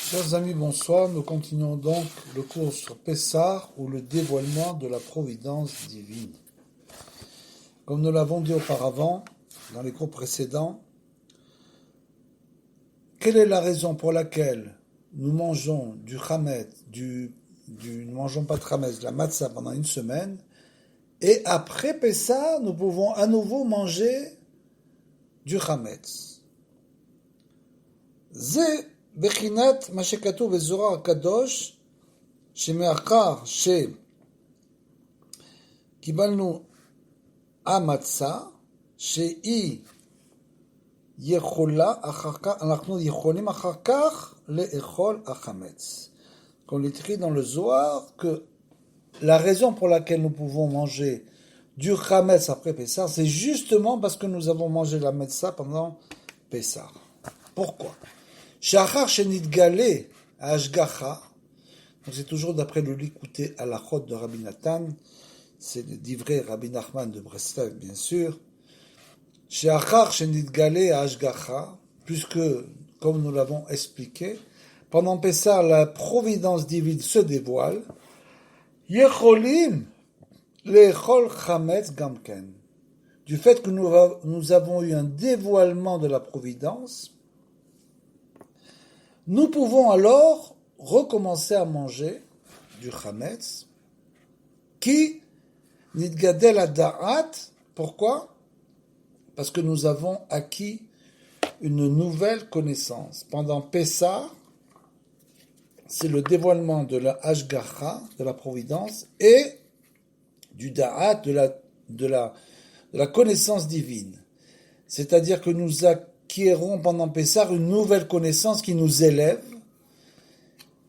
Chers amis, bonsoir. Nous continuons donc le cours sur Pessah ou le dévoilement de la providence divine. Comme nous l'avons dit auparavant, dans les cours précédents, quelle est la raison pour laquelle nous mangeons du chametz, nous mangeons pas de chametz, de la matzah pendant une semaine, et après Pessah, nous pouvons à nouveau manger du chametz. זה בחינת מה שכתוב בזוהר הקדוש, שמאחר שקיבלנו המצה, שהיא יכולה אחר כך, אנחנו יכולים אחר כך לאכול החמץ. Qu'on écrit dans le Zohar que la raison pour laquelle nous pouvons manger du chametz après Pessah, c'est justement parce que nous avons mangé la matzah pendant Pessah. Pourquoi? Shachar shenitgalé hashgacha, donc c'est toujours d'après le Likutei Halachot de Rabbi Nathan, c'est le divrei Rabbi Nachman de Breslev bien sûr. Shachar shenitgalé hashgacha, puisque comme nous l'avons expliqué, pendant Pessah la providence divine se dévoile. Yecholim lechol chametz gamken, du fait que nous avons eu un dévoilement de la providence. Nous pouvons alors recommencer à manger du chametz qui nitgadel ada'at. Pourquoi? Parce que nous avons acquis une nouvelle connaissance. Pendant Pessah, c'est le dévoilement de la hashgacha, de la providence, et du da'at, de la connaissance divine. C'est-à-dire que nous acquérons pendant Pessah une nouvelle connaissance qui nous élève,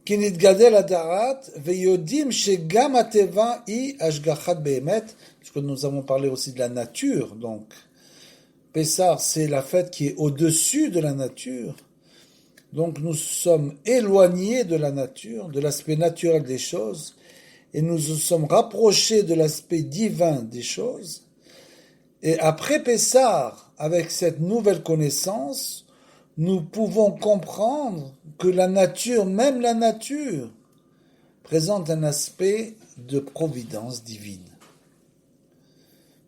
qui nitgadel ada'at veyodim shegam ateva hi hashgachat be'emet, parce que nous avons parlé aussi de la nature. Donc Pessah, c'est la fête qui est au-dessus de la nature. Donc nous sommes éloignés de la nature, de l'aspect naturel des choses, et nous nous sommes rapprochés de l'aspect divin des choses. Et après Pessah, avec cette nouvelle connaissance, nous pouvons comprendre que la nature, même la nature, présente un aspect de providence divine.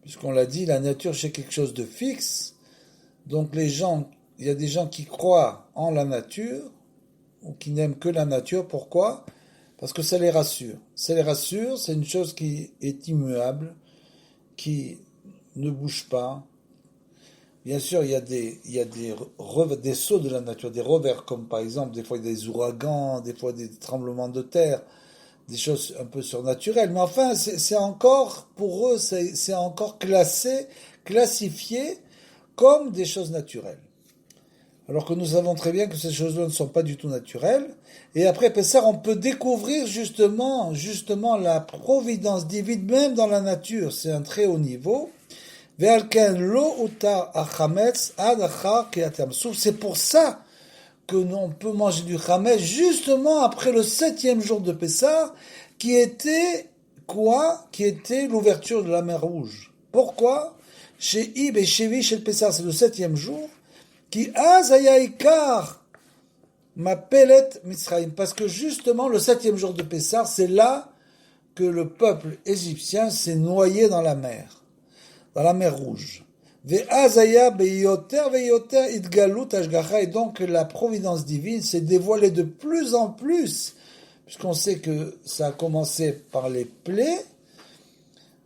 Puisqu'on l'a dit, la nature c'est quelque chose de fixe, donc il y a des gens qui croient en la nature, ou qui n'aiment que la nature. Pourquoi? Parce que ça les rassure. Ça les rassure, c'est une chose qui est immuable, qui ne bouge pas. Bien sûr, il y a des sauts de la nature, des revers, comme par exemple, des fois il y a des ouragans, des fois des tremblements de terre, des choses un peu surnaturelles. Mais enfin, c'est encore, pour eux, c'est encore classifié comme des choses naturelles. Alors que nous savons très bien que ces choses-là ne sont pas du tout naturelles. Et après Pessah, on peut découvrir justement la providence divine, même dans la nature. C'est un très haut niveau. C'est pour ça que l'on peut manger du chametz justement après le 7e jour de Pessah, qui était quoi? Qui était l'ouverture de la mer Rouge. Pourquoi? Chez Ib et Shevi, chez le Pessah, c'est le 7e jour, qui azayaikar m'appelait Mitzrayim, parce que justement le 7e jour de Pessah, c'est là que le peuple égyptien s'est noyé dans la mer Rouge. Et donc la providence divine s'est dévoilée de plus en plus, puisqu'on sait que ça a commencé par les plaies.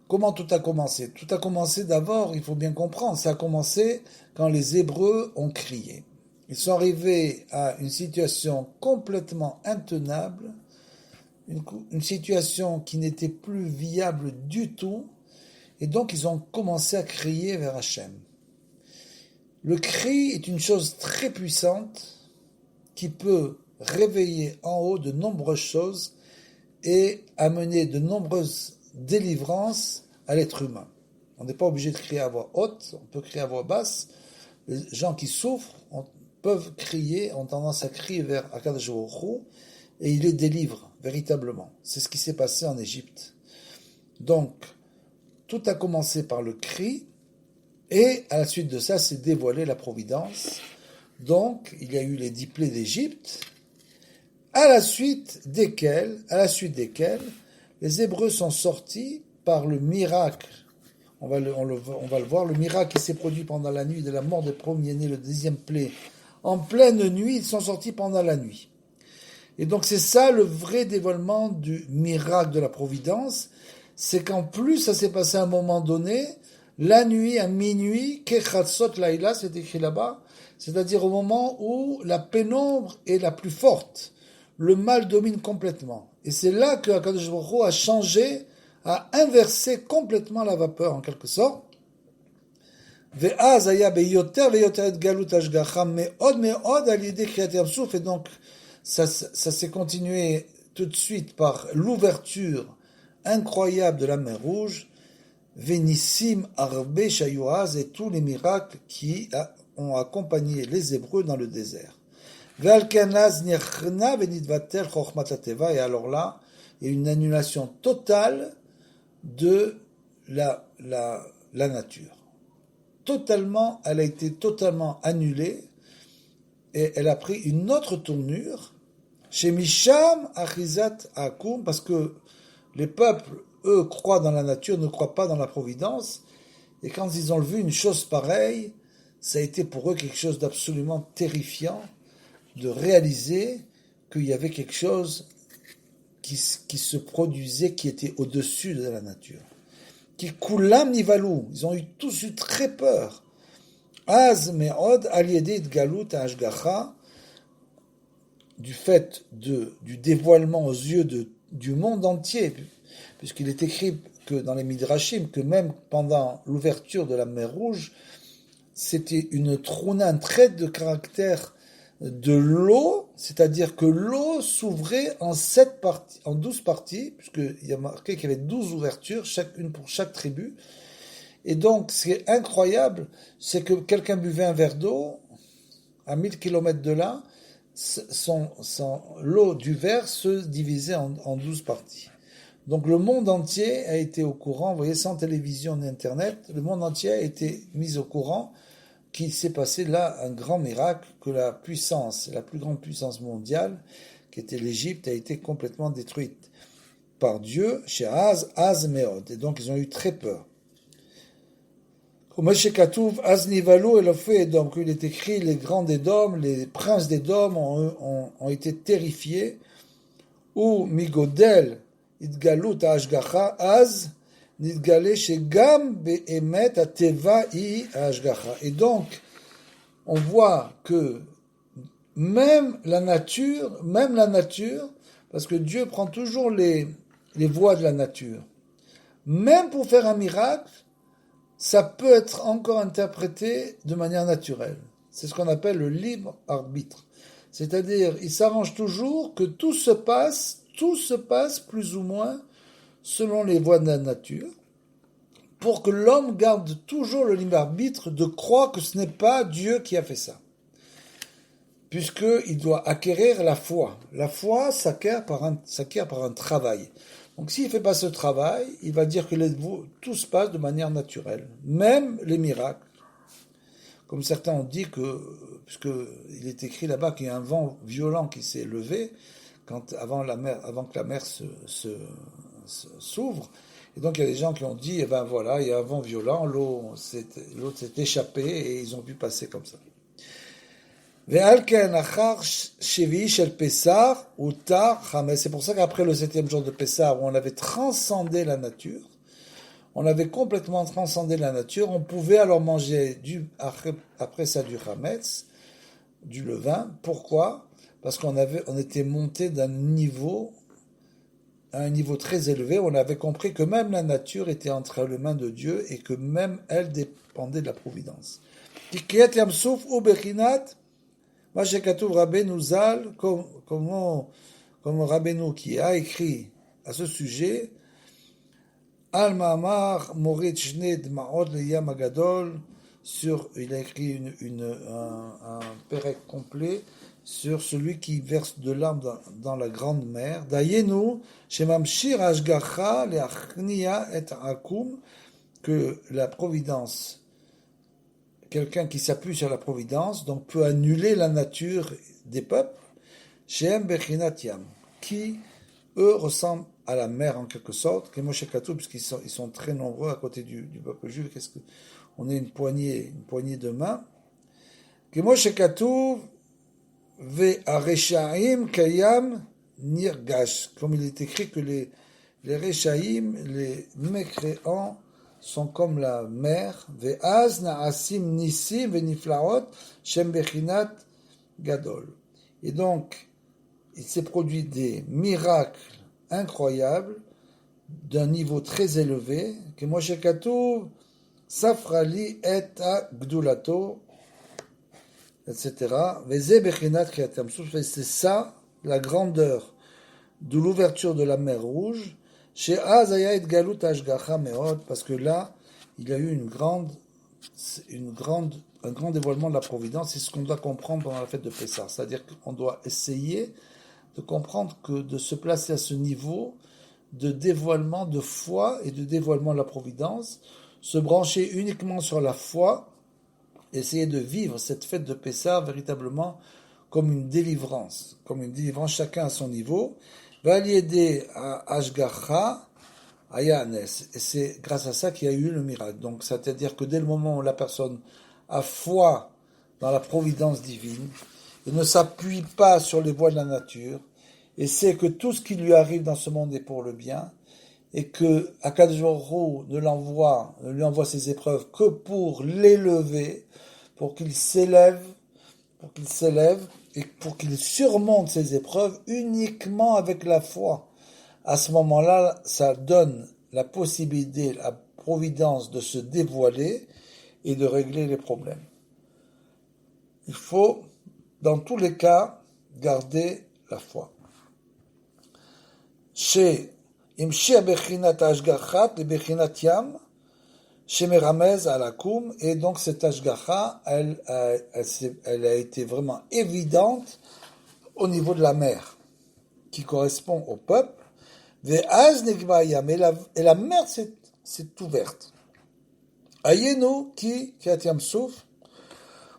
Comment tout a commencé? Tout a commencé d'abord, il faut bien comprendre, ça a commencé quand les Hébreux ont crié. Ils sont arrivés à une situation complètement intenable, une situation qui n'était plus viable du tout, et donc ils ont commencé à crier vers Hachem. Le cri est une chose très puissante qui peut réveiller en haut de nombreuses choses et amener de nombreuses délivrances à l'être humain. On n'est pas obligé de crier à voix haute, on peut crier à voix basse. Les gens qui souffrent peuvent crier, ont tendance à crier vers Akadosh Baruch Hu, et il les délivre véritablement. C'est ce qui s'est passé en Égypte. Donc, tout a commencé par le cri, et à la suite de ça, s'est dévoilée la providence. Donc, il y a eu les 10 plaies d'Égypte, à la suite desquels, les Hébreux sont sortis par le miracle. On va le voir, le miracle qui s'est produit pendant la nuit de la mort des premiers-nés, le 10e plaie. En pleine nuit, ils sont sortis pendant la nuit. Et donc c'est ça le vrai dévoilement du miracle de la providence, c'est qu'en plus ça s'est passé à un moment donné, la nuit, à minuit, kechatzot laïla, c'est écrit là-bas, c'est-à-dire au moment où la pénombre est la plus forte, le mal domine complètement. Et c'est là que Akadosh Baruch Hu a changé, a inversé complètement la vapeur en quelque sorte. ואז היה ביותר ויותר את גלות השגחה מאוד מאוד על ידי קריאת ים סוף, et donc ça s'est continué tout de suite par l'ouverture incroyable de la mer Rouge, Vénissim Arbe Shayuaz, et tous les miracles qui ont accompagné les Hébreux dans le désert. Ve'alkanaz nirchna venidvater chokhmat hateva, et alors là, il y a une annulation totale de la nature. Totalement, elle a été totalement annulée et elle a pris une autre tournure chez Misham Achizat Akum, parce que les peuples, eux, croient dans la nature, ne croient pas dans la providence, et quand ils ont vu une chose pareille, ça a été pour eux quelque chose d'absolument terrifiant de réaliser qu'il y avait quelque chose qui se produisait, qui était au-dessus de la nature. Qui kulam nivalou, ils ont tous eu très peur. Az me'od al yedei galut hashgacha, du fait du dévoilement aux yeux du monde entier, puisqu'il est écrit que dans les Midrashim, que même pendant l'ouverture de la mer Rouge, c'était une trouna, un trait de caractère de l'eau, c'est-à-dire que l'eau s'ouvrait en 12 parties, puisqu'il y a marqué qu'il y avait 12 ouvertures, une pour chaque tribu. Et donc, ce qui est incroyable, c'est que quelqu'un buvait un verre d'eau, à 1000 kilomètres de là, l'eau du verre se divisait en 12 parties. Donc le monde entier a été au courant, vous voyez, sans télévision ni internet, le monde entier a été mis au courant qu'il s'est passé là un grand miracle, que la puissance, la plus grande puissance mondiale, qui était l'Égypte, a été complètement détruite par Dieu, chez Az Meod. Et donc ils ont eu très peur. Comme Az Nivalou et le feu Édom, qu'il est écrit, les grands d'Édom, les princes d'Édom ont été terrifiés, ou Migodel, Idgalut Ashgacha, Az, Nidgale Shegam Be'emet Ateva I Ashgacha. Et donc, on voit que même la nature, parce que Dieu prend toujours les voies de la nature, même pour faire un miracle, ça peut être encore interprété de manière naturelle. C'est ce qu'on appelle le libre arbitre. C'est-à-dire, il s'arrange toujours que tout se passe plus ou moins selon les voies de la nature, pour que l'homme garde toujours le libre arbitre de croire que ce n'est pas Dieu qui a fait ça. Puisqu'il doit acquérir la foi. La foi s'acquiert par un travail. Donc s'il ne fait pas ce travail, il va dire que tout se passe de manière naturelle. Même les miracles. Comme certains ont dit puisqu'il est écrit là-bas qu'il y a un vent violent qui s'est levé, avant que la mer s'ouvre. Et donc il y a des gens qui ont dit, eh ben voilà, il y a un vent violent, l'eau s'est échappée et ils ont pu passer comme ça. C'est pour ça qu'après le 7e jour de Pessah, où on avait transcendé la nature, on avait complètement transcendé la nature, on pouvait alors manger après ça du chametz, du levain. Pourquoi ? Parce qu'on était monté à un niveau très élevé, on avait compris que même la nature était entre les mains de Dieu et que même elle dépendait de la providence. Rabbeinu Zal, comme Rabbeinu qui a écrit à ce sujet, Al Ma'amar Morit Shned Ma'od Leyam Agadol, il a écrit un pérec complet sur celui qui verse de larmes dans la grande mer. Dayenu, Shemamshir Ashgacha Leachnia et Akum, que la providence, quelqu'un qui s'appuie sur la providence, donc peut annuler la nature des peuples, Shehem Bechinat Yam, qui, eux, ressemblent à la mer en quelque sorte, que Moshe Katou, puisqu'ils sont très nombreux à côté du peuple juif, on est une poignée de main. Que Moshe Katou, Ve Areshaim Kayam Nirgash, comme il est écrit que les Reshaim, les mécréants, sont comme la mer, Ve'az na'asim nisim ve'niflaot, shem bechinat gadol. Et donc, il s'est produit des miracles incroyables, d'un niveau très élevé, que Moshe Katuv, Safrali et a gdulato, etc. Ve'ze bechinat kriatam souf, c'est ça, la grandeur de l'ouverture de la mer Rouge, chez Az et Galut Ashgacha Meod, parce que là, il y a eu un grand dévoilement de la providence. C'est ce qu'on doit comprendre pendant la fête de Pessah. C'est-à-dire qu'on doit essayer de comprendre que de se placer à ce niveau de dévoilement de foi et de dévoilement de la providence, se brancher uniquement sur la foi, essayer de vivre cette fête de Pessah véritablement comme une délivrance, chacun à son niveau. Validé à Ashgacha, Ayanes. Et c'est grâce à ça qu'il y a eu le miracle. Donc, c'est-à-dire que dès le moment où la personne a foi dans la providence divine, et ne s'appuie pas sur les voies de la nature, et sait que tout ce qui lui arrive dans ce monde est pour le bien, et que Akadosh Baruch Hu ne lui envoie ses épreuves que pour l'élever, pour qu'il s'élève, et pour qu'il surmonte ces épreuves uniquement avec la foi. À ce moment-là, ça donne la possibilité, la providence de se dévoiler et de régler les problèmes. Il faut, dans tous les cas, garder la foi. Chez Imshia Bechinat Ashgachat et Bechinat Yam, chez Meramez à la Koum, et donc cette Ashgacha, elle a été vraiment évidente au niveau de la mer, qui correspond au peuple. Ve'az nigma yam, et la mer s'est ouverte. Ayenu ki Yam Souf,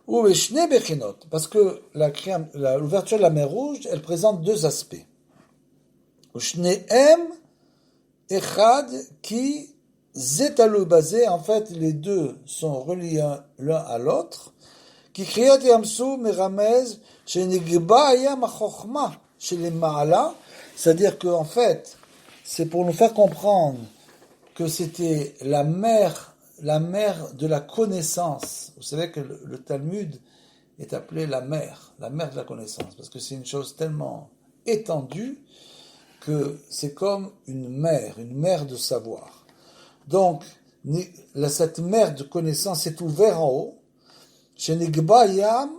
ou Veshne Bechinot, parce que l'ouverture de la mer Rouge, elle présente deux aspects. Ushneem echad ki Zetalu basé, en fait, les deux sont reliés l'un à l'autre. Qui Kriyat Yamsou Meramez chez Nigba Yam Chochma chez les Maala, c'est-à-dire que en fait, c'est pour nous faire comprendre que c'était la mer de la connaissance. Vous savez que le Talmud est appelé la mer de la connaissance, parce que c'est une chose tellement étendue que c'est comme une mer de savoir. Donc, cette mer de connaissance est ouverte en haut. Chez Nigba Yam,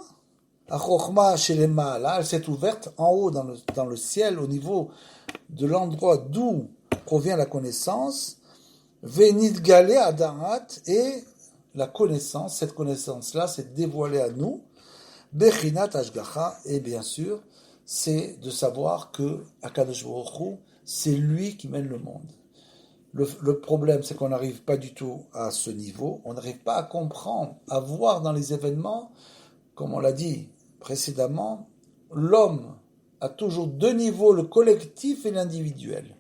à Chochma, chez les Maala, elle s'est ouverte en haut dans le ciel, au niveau de l'endroit d'où provient la connaissance. Venid Galé Adarat, et la connaissance, cette connaissance-là, s'est dévoilée à nous. Bechinat Ashgacha, et bien sûr, c'est de savoir que Akadosh Baruch Hu, c'est lui qui mène le monde. Le problème, c'est qu'on n'arrive pas du tout à ce niveau, on n'arrive pas à comprendre, à voir dans les événements, comme on l'a dit précédemment, l'homme a toujours deux niveaux, le collectif et l'individuel.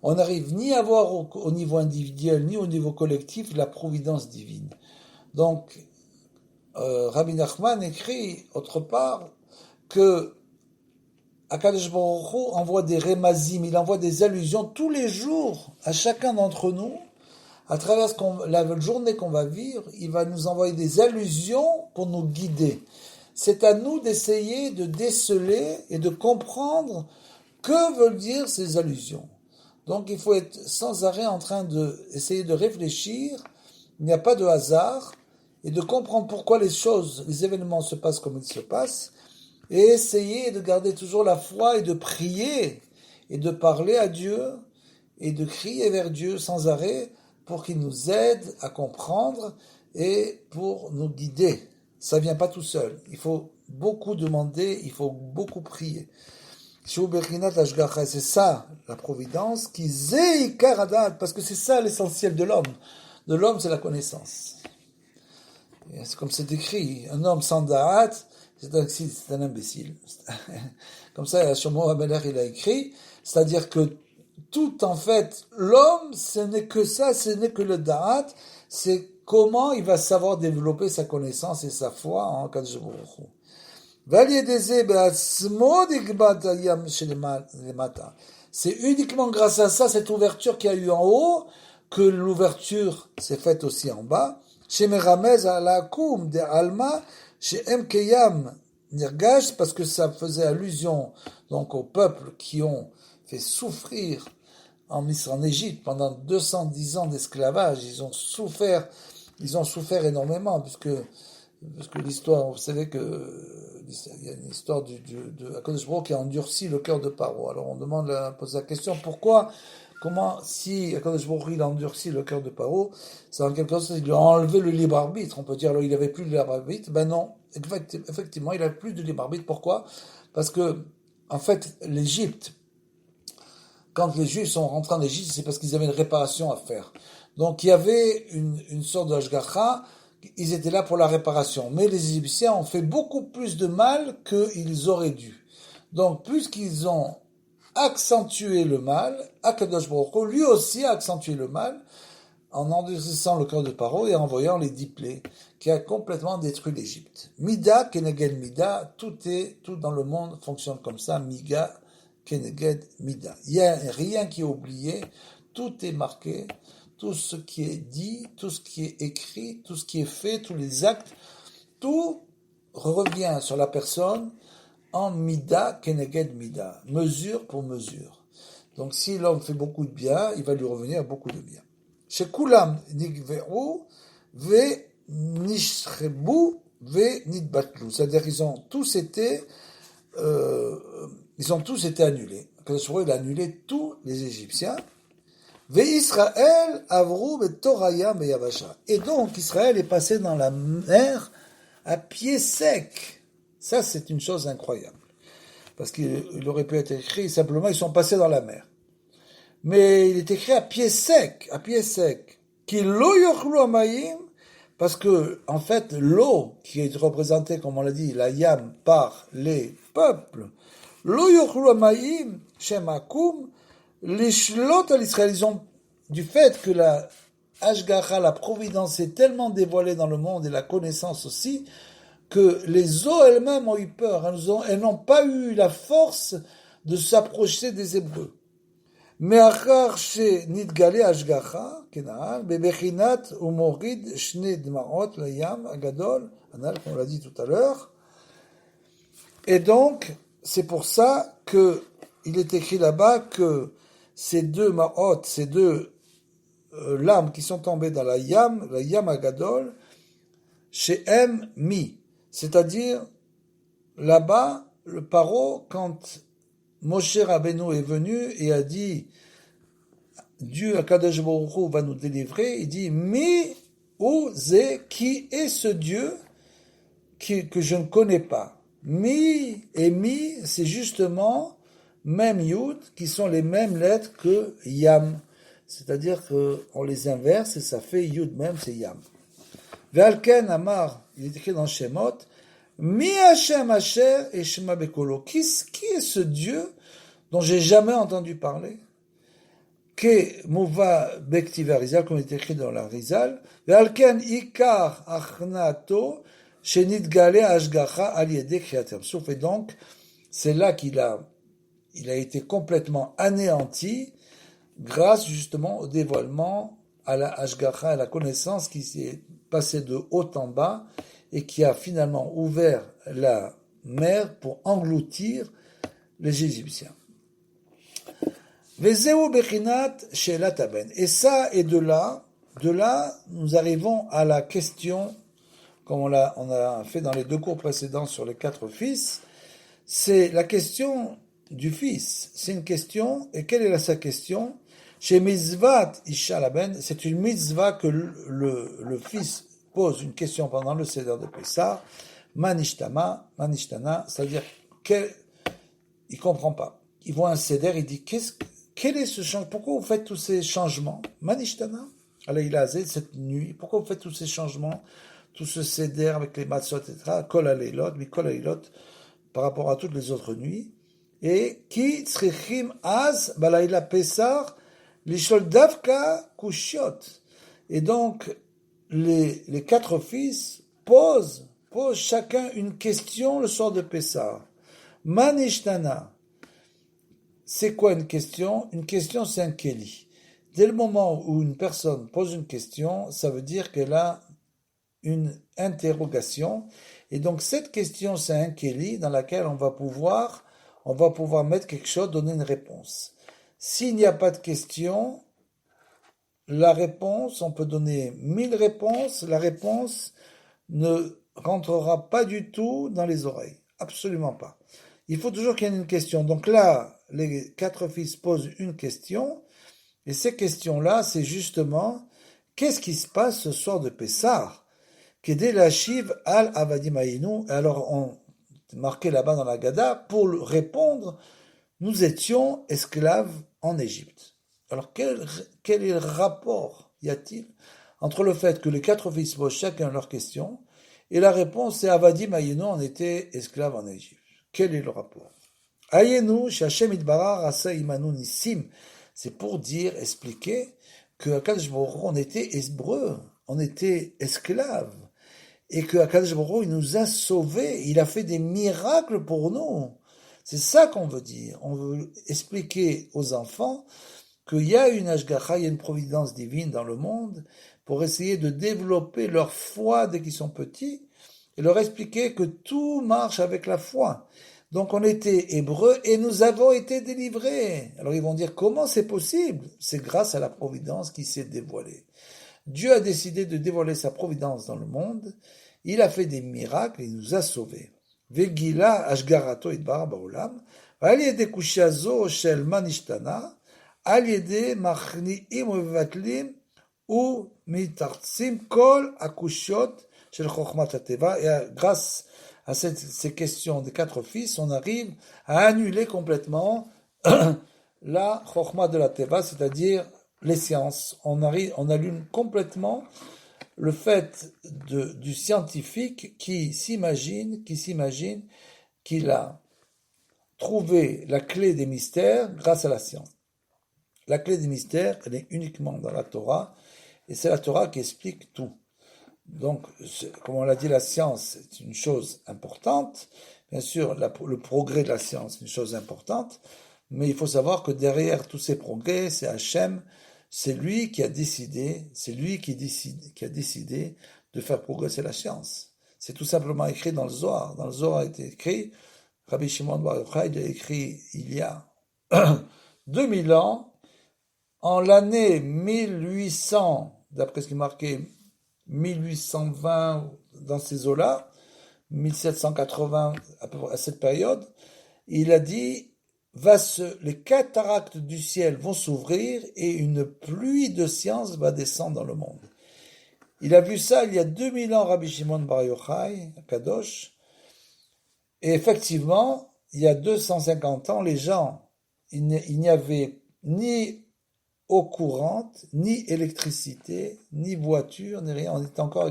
On n'arrive ni à voir au niveau individuel, ni au niveau collectif la providence divine. Donc, Rabbi Nachman écrit, autre part, que Akadosh Baruch Hu envoie des remazim, il envoie des allusions tous les jours à chacun d'entre nous, à travers la journée qu'on va vivre, il va nous envoyer des allusions pour nous guider. C'est à nous d'essayer de déceler et de comprendre que veulent dire ces allusions. Donc il faut être sans arrêt en train d'essayer de réfléchir, il n'y a pas de hasard, et de comprendre pourquoi les événements se passent comme ils se passent, et essayer de garder toujours la foi et de prier et de parler à Dieu et de crier vers Dieu sans arrêt pour qu'il nous aide à comprendre et pour nous guider. Ça vient pas tout seul. Il faut beaucoup demander, il faut beaucoup prier. C'est ça la providence qui parce que c'est ça l'essentiel de l'homme. De l'homme, c'est la connaissance. Et c'est comme c'est écrit, un homme sans da'at, c'est un imbécile. Comme ça, Shlomo Ameler, il a écrit, c'est-à-dire que tout, en fait, l'homme, ce n'est que ça, ce n'est que le da'at, c'est comment il va savoir développer sa connaissance et sa foi en Kadosh Baruch Hu. C'est uniquement grâce à ça, cette ouverture qu'il y a eu en haut, que l'ouverture s'est faite aussi en bas. Chez Meramez à la Koum de Alma, chez Mkeyam Nirgash, parce que ça faisait allusion donc aux peuples qui ont fait souffrir en Égypte pendant 210 ans d'esclavage. Ils ont souffert énormément, parce que l'histoire, vous savez que il y a une histoire de Akadosh Baruch qui a endurci le cœur de Paro. Alors on pose la question, si Akadosh Baruch il a endurci le cœur de Paro, c'est en quelque sorte il lui a enlevé le libre arbitre. On peut dire alors il avait plus de libre arbitre. Ben non, effectivement il a plus de libre arbitre. Pourquoi? Parce que en fait l'Égypte, quand les Juifs sont rentrés en Égypte, c'est parce qu'ils avaient une réparation à faire. Donc il y avait une sorte de hashgacha. Ils étaient là pour la réparation. Mais les Égyptiens ont fait beaucoup plus de mal qu'ils auraient dû. Donc, puisqu'ils ont accentué le mal, Akadosh Baruch Hu, lui aussi a accentué le mal, en endurcissant le cœur de Paro et en envoyant les 10 plaies, qui a complètement détruit l'Égypte. Mida, Keneged Mida, tout dans le monde fonctionne comme ça, Miga, Keneged Mida. Il n'y a rien qui est oublié, tout est marqué, tout ce qui est dit, tout ce qui est écrit, tout ce qui est fait, tous les actes, tout revient sur la personne en mida keneged mida, mesure pour mesure. Donc si l'homme fait beaucoup de bien, il va lui revenir beaucoup de bien. Chez Kulam nigveru ve nishrebu ve nidbatlu, c'est-à-dire qu'ils ont tous été annulés. Il a annulé tous les Égyptiens. Ve'Israël avru betoraya beyavasha. Et donc Israël est passé dans la mer à pied sec. Ça, c'est une chose incroyable. Parce qu'il aurait pu être écrit simplement, ils sont passés dans la mer. Mais il est écrit à pied sec, Ki lo yochlu hamayim, parce que, en fait, l'eau, qui est représentée, comme on l'a dit, la yam, par les peuples, lo yochlu hamayim, shem hakum, les shlot à l'Israël, ils ont, du fait que la Hashgacha, la providence est tellement dévoilée dans le monde et la connaissance aussi, que les eaux elles-mêmes ont eu peur. Elles n'ont pas eu la force de s'approcher des Hébreux. Mais achar she nitgale Hashgacha, kenal, bebechinat umorid shne dmaot layam agadol, anal, comme on l'a dit tout à l'heure. Et donc, c'est pour ça que il est écrit là-bas que ces deux ma'ot, ces deux lames qui sont tombées dans la yam agadol, chez M mi, c'est-à-dire là-bas, le paro, quand Moshe Rabbeinu est venu et a dit Dieu Akadosh Baruch Hu va nous délivrer, il dit mi ou ze, qui est ce Dieu que je ne connais pas. Mi et mi, c'est justement même Yud, qui sont les mêmes lettres que Yam. C'est-à-dire qu'on les inverse et ça fait Yud même, c'est Yam. Ve'alken Amar, il est écrit dans Shemot, Mi Hashem Asher et Shema Bekolo. Qui est ce Dieu dont j'ai jamais entendu parler? Ke Mouva Bektiva Rizal, comme il est écrit dans la Rizal. Ve'alken Ikar Achnato, Shenitgale Ashgacha Al Yedek Kriatem Souf. Et donc, c'est là qu'il a été complètement anéanti grâce justement au dévoilement à la Hashgacha, à la connaissance qui s'est passée de haut en bas et qui a finalement ouvert la mer pour engloutir les Égyptiens. Vezeu bechinat shelat haben. Et ça, et de là, nous arrivons à la question, comme on a fait dans les 2 cours précédents sur les 4 fils, c'est la question du fils. C'est une question, et quelle est sa question? Chez Mitzvat Isha Laben, c'est une mitzvah que le fils pose une question pendant le Seder de Pessah, Manishtana, c'est-à-dire il comprend pas. Il voit un Seder, il dit quel est ce changement? Pourquoi vous faites tous ces changements? Manishtana, Alayla Azeh, cette nuit, pourquoi vous faites tous ces changements? tout ce seder avec les matzot, etc., kol haleilot, mikol haleilot, par rapport à toutes les autres nuits, et ki tzrichim az balayla pesar lishol davka kushiot. Et donc, les quatre fils posent chacun une question le soir de Pessah. Manishtana. C'est quoi une question? Une question, c'est un keli. Dès le moment où une personne pose une question, ça veut dire qu'elle a une interrogation. Et donc, cette question, c'est un keli dans laquelle on va pouvoir mettre quelque chose, donner une réponse. S'il n'y a pas de question, la réponse, on peut donner 1000 réponses, la réponse ne rentrera pas du tout dans les oreilles. Absolument pas. Il faut toujours qu'il y ait une question. Donc là, les quatre fils posent une question, et ces questions-là, c'est justement, qu'est-ce qui se passe ce soir de Pessah? Kedé la Shiv al Avadim Hayinu. Alors, on marquait là-bas dans la Gada, pour répondre, nous étions esclaves en Égypte. Alors, quel est le rapport y a-t-il entre le fait que les quatre fils posent chacun leur question et la réponse c'est Avadim Hayenu, on était esclaves en Égypte. Quel est le rapport? Hayenu, Shachem Idbarar, Asa Imanu Nissim. C'est pour dire, expliquer que Akadosh Baruch Hu, on était hébreux, on était esclaves. Et que Akadosh Baruch Hu, il nous a sauvés, il a fait des miracles pour nous. C'est ça qu'on veut dire. On veut expliquer aux enfants qu'il y a une Ashgacha, il y a une providence divine dans le monde pour essayer de développer leur foi dès qu'ils sont petits et leur expliquer que tout marche avec la foi. Donc on était hébreux et nous avons été délivrés. Alors ils vont dire comment c'est possible? C'est grâce à la providence qui s'est dévoilée. Dieu a décidé de dévoiler sa providence dans le monde. Il a fait des miracles, il nous a sauvés. Vegila ashgarato idbar baolam, al yede kushazo shel manishtana, al yede machniim uvatlim ou mitartzim kol akushot shel chokhmat hateva. Et grâce à ces questions des quatre fils, on arrive à annuler complètement la chokhmat de la teva, c'est-à-dire les sciences. On allume complètement le fait du scientifique qui s'imagine qu'il a trouvé la clé des mystères grâce à la science. La clé des mystères, elle est uniquement dans la Torah, et c'est la Torah qui explique tout. Donc, comme on l'a dit, la science est une chose importante. Bien sûr, le progrès de la science est une chose importante, mais il faut savoir que derrière tous ces progrès, c'est Hachem. C'est lui qui a décidé, qui a décidé de faire progresser la science. C'est tout simplement écrit dans le Zohar. Dans le Zohar a été écrit, Rabbi Shimon Bar Yochai a écrit il y a 2000 ans, en l'année 1800, d'après ce qui est marqué 1820 dans ces eaux-là, 1780 à peu près à cette période, il a dit les cataractes du ciel vont s'ouvrir et une pluie de science va descendre dans le monde. Il a vu ça il y a 2000 ans, Rabbi Shimon Bar Yochai, à Kadosh, et effectivement, il y a 250 ans, les gens, il n'y avait ni eau courante, ni électricité, ni voiture, ni rien. On était encore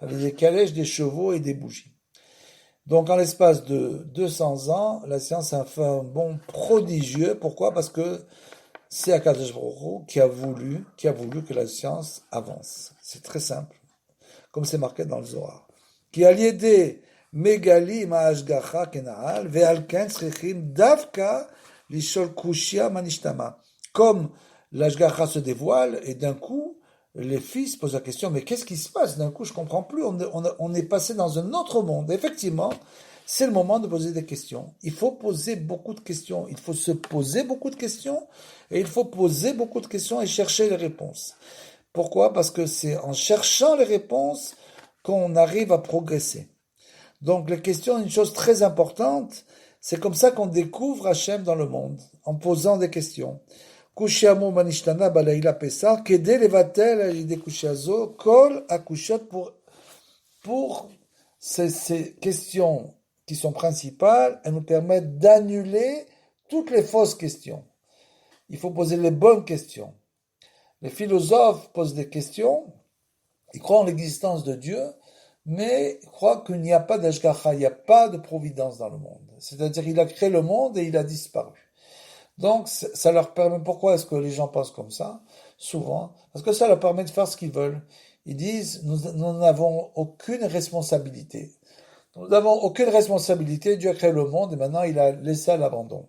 avec des calèches, des chevaux et des bougies. Donc, en l'espace de 200 ans, la science a fait un bond prodigieux. Pourquoi? Parce que c'est Akadosh Baruch Hu qui a voulu que la science avance. C'est très simple. Comme c'est marqué dans le Zohar. Qui a lié megali ma'ashgacha kena'al ve'alken tzrichim davka lishol kushia manishtama. Comme l'ashgacha se dévoile et d'un coup, les fils posent la question, mais qu'est-ce qui se passe? D'un coup, je comprends plus. On est passé dans un autre monde. Effectivement, c'est le moment de poser des questions. Il faut poser beaucoup de questions. Il faut se poser beaucoup de questions et il faut poser beaucoup de questions et chercher les réponses. Pourquoi? Parce que c'est en cherchant les réponses qu'on arrive à progresser. Donc, les questions, une chose très importante, c'est comme ça qu'on découvre Hachem dans le monde, en posant des questions. Kushiamu manishtana balayla pesar, kede levatel alide kushiazo, kol akushot pour ces questions qui sont principales, elles nous permettent d'annuler toutes les fausses questions. Il faut poser les bonnes questions. Les philosophes posent des questions, ils croient en l'existence de Dieu, mais croit qu'il n'y a pas d'Ashgacha, il n'y a pas de providence dans le monde. C'est-à-dire il a créé le monde et il a disparu. Donc ça leur permet, pourquoi est-ce que les gens pensent comme ça? Souvent, parce que ça leur permet de faire ce qu'ils veulent. Ils disent, nous n'avons aucune responsabilité. Nous n'avons aucune responsabilité, Dieu a créé le monde et maintenant il a laissé à l'abandon.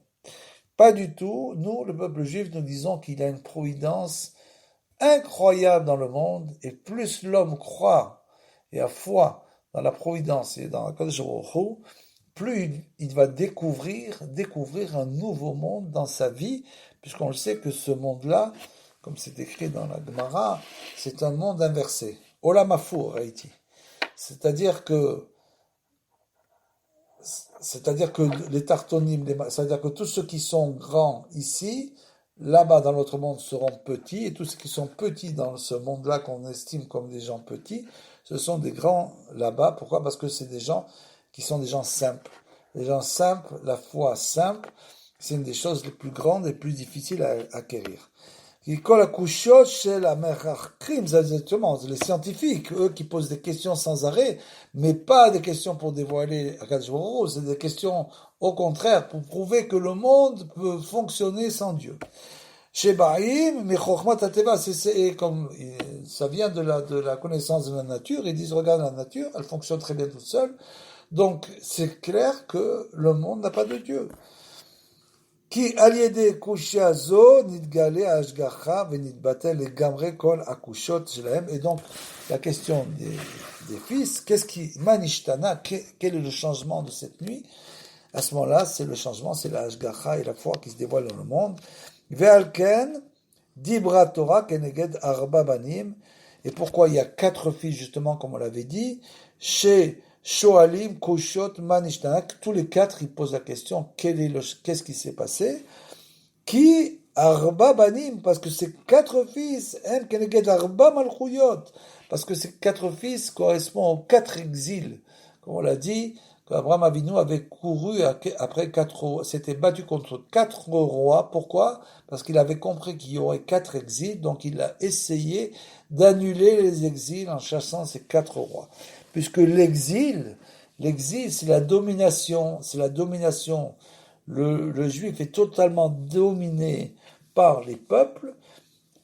Pas du tout, nous, le peuple juif, nous disons qu'il a une providence incroyable dans le monde, et plus l'homme croit et a foi dans la providence et dans la Kadosh Baruch Hu, plus il va découvrir un nouveau monde dans sa vie, puisqu'on le sait que ce monde-là, comme c'est écrit dans la Gemara, c'est un monde inversé. Olam Hafur, Haïti. C'est-à-dire que les tartonimes, c'est-à-dire que tous ceux qui sont grands ici, là-bas dans l'autre monde seront petits, et tous ceux qui sont petits dans ce monde-là qu'on estime comme des gens petits, ce sont des grands là-bas. Pourquoi? Parce que c'est des gens qui sont des gens simples. Les gens simples, la foi simple, c'est une des choses les plus grandes et les plus difficiles à acquérir. Les scientifiques, eux qui posent des questions sans arrêt, mais pas des questions pour dévoiler Akadosh Baruch Hu, c'est des questions au contraire pour prouver que le monde peut fonctionner sans Dieu. Chez Baïm, mais Chokhmat Hateva, c'est comme ça vient de la connaissance de la nature. Ils disent regarde la nature, elle fonctionne très bien toute seule. Donc c'est clair que le monde n'a pas de Dieu. Qui aliédé kushia zo nitgale ashgacha venitbatel et gamre kol akushot shelahem. Et donc la question des fils, qu'est-ce qui manishtana, quel est le changement de cette nuit? À ce moment-là, c'est le changement, c'est la ashgacha et la foi qui se dévoilent dans le monde. Ve'alken dibra Torah keneged arba banim. Et pourquoi il y a 4 fils justement, comme on l'avait dit, chez Shoalim, Kushot, Manishtanak, tous les 4, ils posent la question, qu'est-ce qui s'est passé? Qui Arba Banim, parce que ces 4 fils, En Keneged Arba Malchuyot, parce que ces 4 fils correspondent aux 4 exils, comme on l'a dit, qu'Abraham Avinu avait couru après 4, s'était battu contre 4 rois. Pourquoi? Parce qu'il avait compris qu'il y aurait 4 exils, donc il a essayé d'annuler les exils en chassant ces 4 rois. Puisque l'exil, c'est la domination, Le juif est totalement dominé par les peuples,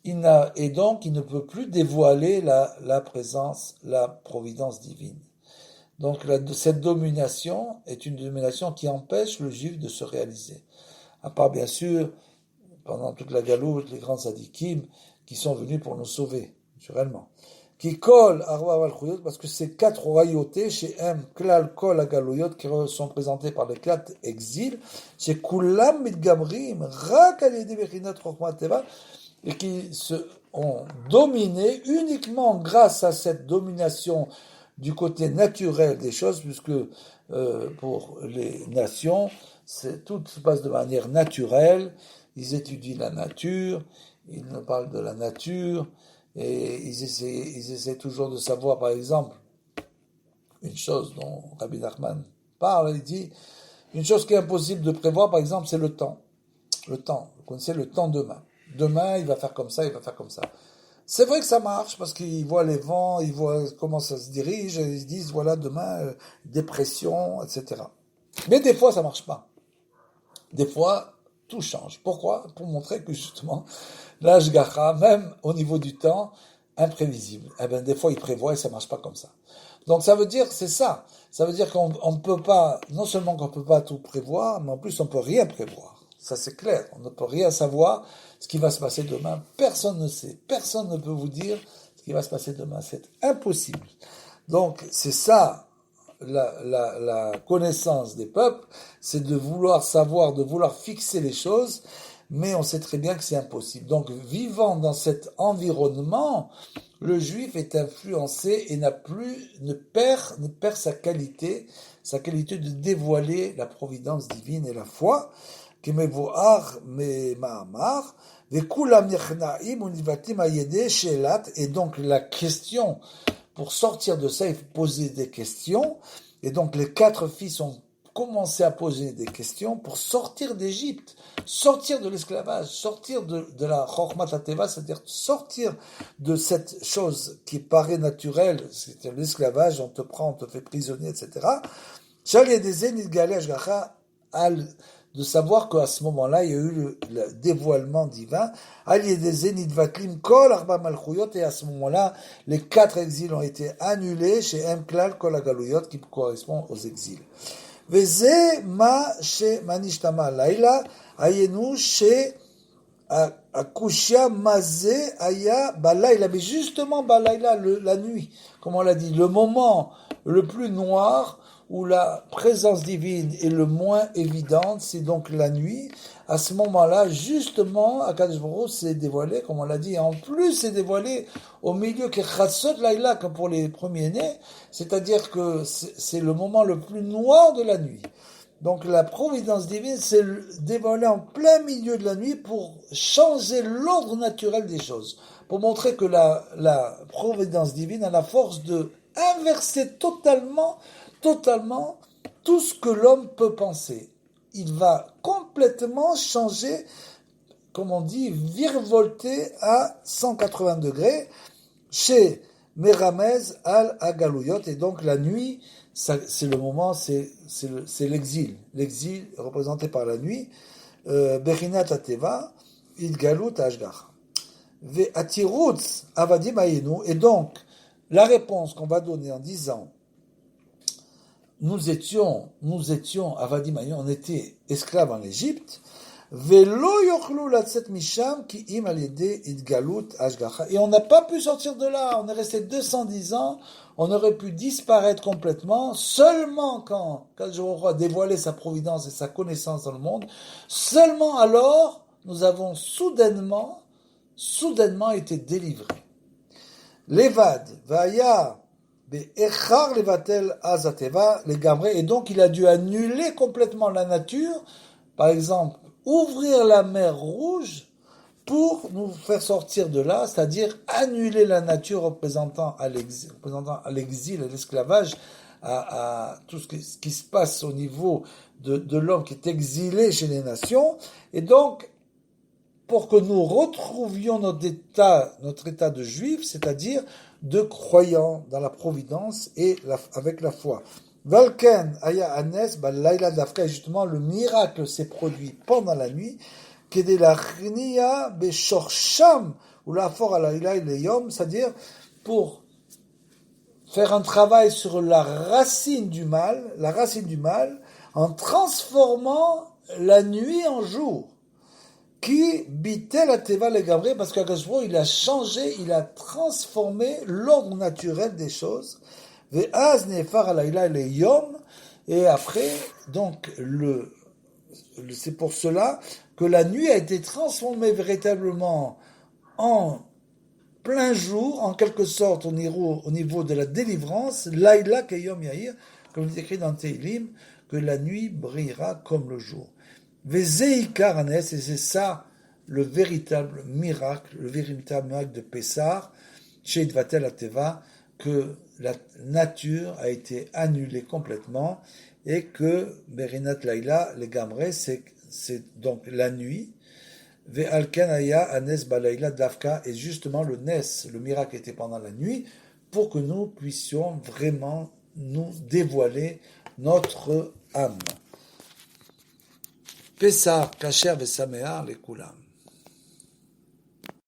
et donc il ne peut plus dévoiler la présence, la providence divine. Donc cette domination est une domination qui empêche le juif de se réaliser. À part bien sûr, pendant toute la galoute, les grands tzadikim qui sont venus pour nous sauver, naturellement. Qui colle Arba Malchuyot, parce que ces 4 royautés, chez M, Klal, Kol, Agalouyot, qui sont présentées par les 4 exils, chez Kulam, Mitgamrim, Rak, Aliyedi, Bechinat, Chokhmat, Teva, et qui se ont dominé uniquement grâce à cette domination du côté naturel des choses, puisque pour les nations, tout se passe de manière naturelle, ils étudient la nature, ils nous parlent de la nature, et ils essaient toujours de savoir, par exemple, une chose dont Rabbi Nachman parle, il dit, une chose qui est impossible de prévoir, par exemple, c'est le temps. Le temps, vous connaissez le temps demain. Demain, il va faire comme ça, il va faire comme ça. C'est vrai que ça marche, parce qu'ils voient les vents, ils voient comment ça se dirige, et ils se disent, voilà, demain, dépression, etc. Mais des fois, ça marche pas. Des fois, tout change. Pourquoi? Pour montrer que justement, l'ashgacha, même au niveau du temps, imprévisible. Eh bien, des fois, il prévoit et ça marche pas comme ça. Donc, ça veut dire, c'est ça. Ça veut dire qu'on ne peut pas, non seulement qu'on ne peut pas tout prévoir, mais en plus, on ne peut rien prévoir. Ça, c'est clair. On ne peut rien savoir ce qui va se passer demain. Personne ne sait. Personne ne peut vous dire ce qui va se passer demain. C'est impossible. Donc, c'est ça. La connaissance des peuples, c'est de vouloir savoir, de vouloir fixer les choses, mais on sait très bien que c'est impossible. Donc, vivant dans cet environnement, le juif est influencé et ne perd sa qualité de dévoiler la providence divine et la foi, et donc la question, pour sortir de ça, il faut poser des questions. Et donc les 4 fils ont commencé à poser des questions pour sortir d'Égypte, sortir de l'esclavage, sortir de la Chokhmat HaTeva, c'est-à-dire sortir de cette chose qui paraît naturelle, c'est l'esclavage, on te prend, on te fait prisonnier, etc. De savoir qu'à ce moment-là, il y a eu le dévoilement divin. Et à ce moment-là, les 4 exils ont été annulés chez Mklal Kol HaGaluyot, qui correspond aux exils. וזה מה נשתמע לילה, היינו שהקושיה מה זה היה בלילה, mais justement בלילה, la nuit, comme on l'a dit, le moment le plus noir où la présence divine est le moins évidente, c'est donc la nuit. À ce moment-là, justement, Akadosh Baruch Hu s'est dévoilé, comme on l'a dit, et en plus c'est dévoilé au milieu que Chatzot Laïla, comme pour les premiers-nés, c'est-à-dire que c'est le moment le plus noir de la nuit. Donc la providence divine s'est dévoilée en plein milieu de la nuit pour changer l'ordre naturel des choses, pour montrer que la providence divine a la force de inverser totalement tout ce que l'homme peut penser. Il va complètement changer, comme on dit, virevolter à 180 degrés chez Meramez al-Agaluyot. Et donc la nuit, c'est le moment, c'est l'exil. L'exil représenté par la nuit. Berinat Ateva, Idgalut Ashgar. Ve'atirutz avadim ayenu. Et donc, la réponse qu'on va donner en disant nous étions avadim ayenu, on était esclaves en Égypte. Velo yochlu latzet misham ki im al yedei idgalut ashgacha. Et on n'a pas pu sortir de là. On est resté 210 ans. On aurait pu disparaître complètement seulement quand Kadosh a dévoilé sa providence et sa connaissance dans le monde. Seulement alors, nous avons soudainement été délivrés. Levad vaya be'echar levatel azateva legamre. Et donc il a dû annuler complètement la nature. Par exemple, ouvrir la mer Rouge pour nous faire sortir de là, c'est-à-dire annuler la nature représentant à l'exil, à l'esclavage, à tout ce qui se passe au niveau de l'homme qui est exilé chez les nations. Et donc, pour que nous retrouvions notre état de juifs, c'est-à-dire de croyants dans la providence et avec la foi. Valken aya anes balaila dafka, justement le miracle s'est produit pendant la nuit, kedé la chnia beshorsham ou la for alayla leyom, c'est-à-dire pour faire un travail sur la racine du mal, en transformant la nuit en jour. Qui bitait la teva les gabrés, parce qu'Akadosh Baruch Hu, il a changé, il a transformé l'ordre naturel des choses. Ve'az nefar alayla le yom, et après, donc, c'est pour cela que la nuit a été transformée véritablement en plein jour, en quelque sorte au niveau de la délivrance, laïla keyom yahir, comme il est écrit dans Teilim, que la nuit brillera comme le jour. Vezeikar anes, et c'est ça le véritable miracle de Pessah, chez Idvatel Ateva, que la nature a été annulée complètement et que Berinat Laïla, les Gamre, c'est donc la nuit. Ve'alken aya anes balayla dafka, et justement le miracle était pendant la nuit, pour que nous puissions vraiment nous dévoiler notre âme. Pessah, Kasher, Vesameah, les Koulam.